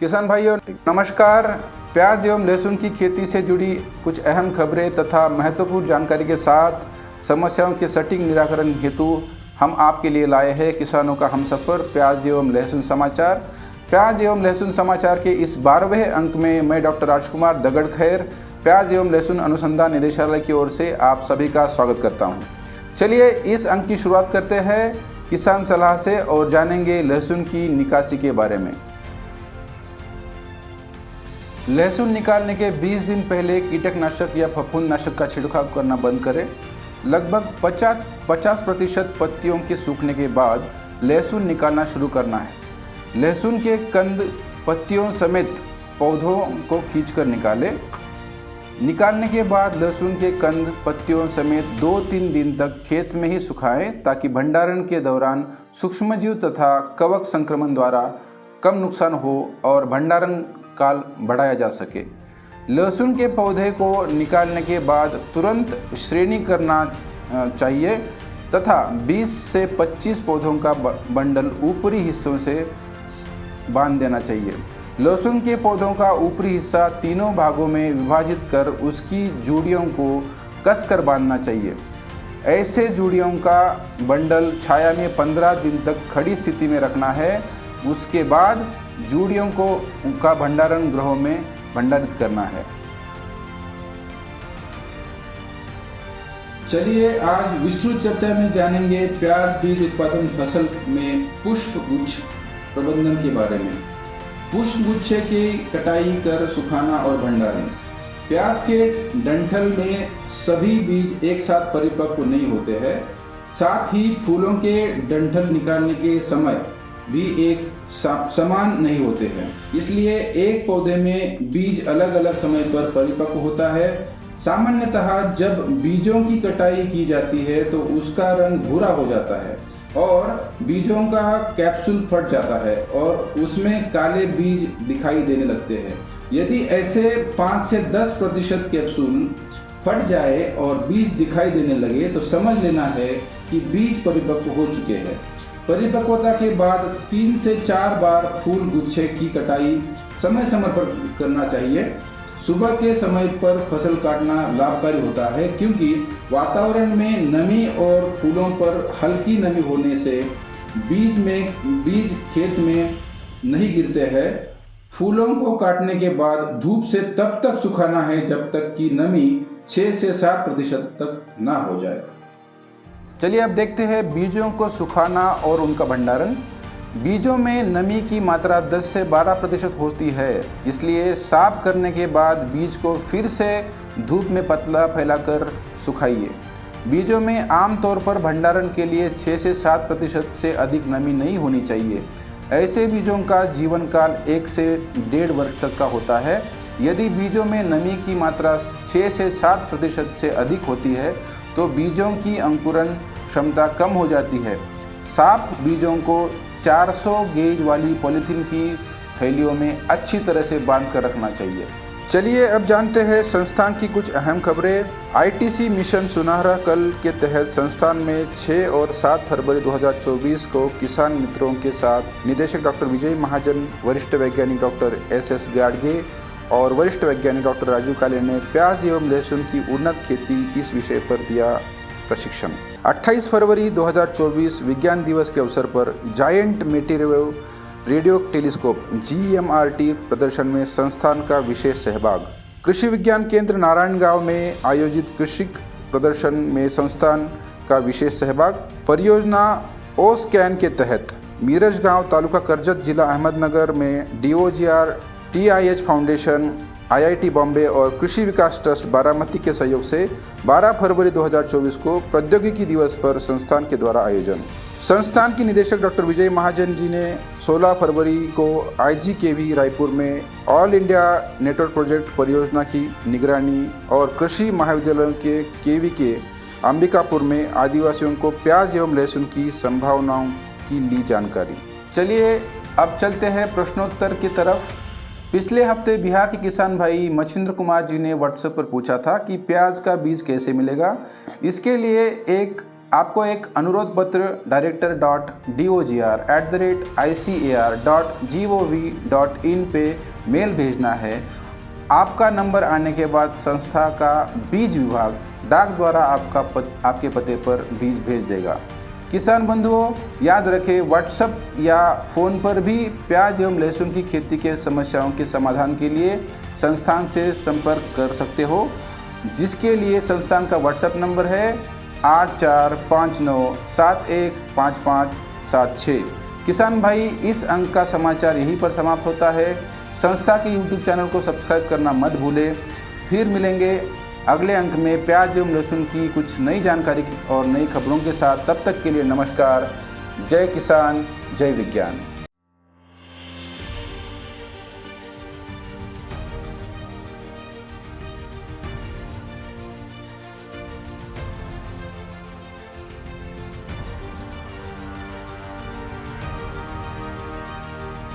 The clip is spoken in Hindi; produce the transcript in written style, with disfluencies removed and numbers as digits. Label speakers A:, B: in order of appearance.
A: किसान भाइयों नमस्कार। प्याज एवं लहसुन की खेती से जुड़ी कुछ अहम खबरें तथा महत्वपूर्ण जानकारी के साथ समस्याओं के सटीक निराकरण हेतु हम आपके लिए लाए हैं किसानों का हमसफर प्याज एवं लहसुन समाचार। प्याज एवं लहसुन समाचार के इस 12वें अंक में मैं डॉक्टर राजकुमार दगड़खैर प्याज एवं लहसुन अनुसंधान निदेशालय की ओर से आप सभी का स्वागत करता हूं। चलिए इस अंक की शुरुआत करते हैं किसान सलाह से और जानेंगे लहसुन की निकासी के बारे में। लहसुन निकालने के 20 दिन पहले कीटकनाशक या फफूंदनाशक का छिड़काव करना बंद करें। लगभग 50% पत्तियों के सूखने के बाद लहसुन निकालना शुरू करना है। लहसुन के कंद पत्तियों समेत पौधों को खींचकर निकालें। निकालने के बाद लहसुन के कंद पत्तियों समेत 2-3 दिन तक खेत में ही सुखाएं ताकि भंडारण के दौरान सूक्ष्मजीव तथा कवक संक्रमण द्वारा कम नुकसान हो और भंडारण काल बढ़ाया जा सके। लहसुन के पौधे को निकालने के बाद तुरंत श्रेणी करना चाहिए तथा 20 से 25 पौधों का बंडल ऊपरी हिस्सों से बांध देना चाहिए। लहसुन के पौधों का ऊपरी हिस्सा तीनों भागों में विभाजित कर उसकी जूड़ियों को कसकर बांधना चाहिए। ऐसे जूड़ियों का बंडल छाया में 15 दिन तक खड़ी स्थिति में रखना है। उसके बाद जूड़ियों को उनका भंडारण गृहों में भंडारित करना है। चलिए आज विस्तृत चर्चा में जानेंगे प्याज बीज उत्पादन फसल में पुष्प गुच्छ प्रबंधन के बारे में। पुष्प गुच्छे की कटाई कर सुखाना और भंडारण। प्याज के डंठल में सभी बीज एक साथ परिपक्व नहीं होते हैं। साथ ही फूलों के डंठल निकालने के समय भी एक समान नहीं होते हैं, इसलिए एक पौधे में बीज अलग अलग समय पर परिपक्व होता है। सामान्यतः जब बीजों की कटाई की जाती है तो उसका रंग भूरा हो जाता है और बीजों का कैप्सूल फट जाता है और उसमें काले बीज दिखाई देने लगते हैं। यदि ऐसे 5 से 10% कैप्सूल फट जाए और बीज दिखाई देने लगे तो समझ लेना है कि बीज परिपक्व हो चुके हैं। परिपक्वता के बाद 3 से 4 बार फूल गुच्छे की कटाई समय समय पर करना चाहिए। सुबह के समय पर फसल काटना लाभकारी होता है क्योंकि वातावरण में नमी और फूलों पर हल्की नमी होने से बीज खेत में नहीं गिरते हैं। फूलों को काटने के बाद धूप से तब तक सुखाना है जब तक कि नमी 6 से 7% तक ना हो जाए। चलिए अब देखते हैं बीजों को सुखाना और उनका भंडारण। बीजों में नमी की मात्रा 10 से 12% होती है, इसलिए साफ करने के बाद बीज को फिर से धूप में पतला फैलाकर सुखाइए। बीजों में आमतौर पर भंडारण के लिए 6 से 7% से अधिक नमी नहीं होनी चाहिए। ऐसे बीजों का जीवन काल 1 से 1.5 वर्ष तक का होता है। यदि बीजों में नमी की मात्रा 6 से 7% से अधिक होती है तो बीजों की अंकुरण क्षमता कम हो जाती है। साफ बीजों को 400 गेज वाली पॉलीथीन की थैलियों में अच्छी तरह से बांध कर रखना चाहिए। चलिए अब जानते हैं संस्थान की कुछ अहम खबरें। आईटीसी मिशन सुनहरा कल के तहत संस्थान में 6 और 7 फरवरी 2024 को किसान मित्रों के साथ निदेशक डॉक्टर विजय महाजन, वरिष्ठ वैज्ञानिक डॉक्टर एस गाडगे और वरिष्ठ वैज्ञानिक डॉक्टर राजीव काले ने प्याज एवं लहसुन की उन्नत खेती इस विषय पर दिया प्रशिक्षण। 28 फरवरी 2024 विज्ञान दिवस के अवसर पर giant microwave radio telescope GMRT प्रदर्शन में संस्थान का विशेष सहभाग। कृषि विज्ञान केंद्र नारायणगांव में आयोजित कृषि प्रदर्शन में संस्थान का विशेष सहभाग। परियोजना OSCAN के तहत मीरज गांव तालुका करजत जिला अहमदनगर में DOGR TIH foundation, IIT Bombay और कृषि विकास ट्रस्ट बारामती के सहयोग से 12 फरवरी 2024 को प्रौद्योगिकी दिवस पर संस्थान के द्वारा आयोजन। संस्थान की निदेशक डॉक्टर विजय महाजन जी ने 16 फरवरी को IGKV रायपुर में ऑल इंडिया नेटवर्क प्रोजेक्ट परियोजना की निगरानी और कृषि महाविद्यालयों के KVK अंबिकापुर में आदिवासियों को प्याज एवं लहसुन की संभावनाओं की ली जानकारी। चलिए अब चलते हैं प्रश्नोत्तर की तरफ। पिछले हफ्ते बिहार के किसान भाई मच्छिंद्र कुमार जी ने व्हाट्सएप पर पूछा था कि प्याज का बीज कैसे मिलेगा। इसके लिए एक आपको एक अनुरोध पत्र director.dogr@icar.gov.in पे मेल भेजना है। आपका नंबर आने के बाद संस्था का बीज विभाग डाक द्वारा आपके पते पर बीज भेज देगा। किसान बंधुओं, याद रखें, व्हाट्सएप या फ़ोन पर भी प्याज एवं लहसुन की खेती के समस्याओं के समाधान के लिए संस्थान से संपर्क कर सकते हो, जिसके लिए संस्थान का व्हाट्सएप नंबर है 8459715576। किसान भाई, इस अंक का समाचार यहीं पर समाप्त होता है। संस्था के यूट्यूब चैनल को सब्सक्राइब करना मत भूलें। फिर मिलेंगे अगले अंक में प्याज एवं लहसुन की कुछ नई जानकारी और नई खबरों के साथ। तब तक के लिए नमस्कार। जय किसान, जय विज्ञान।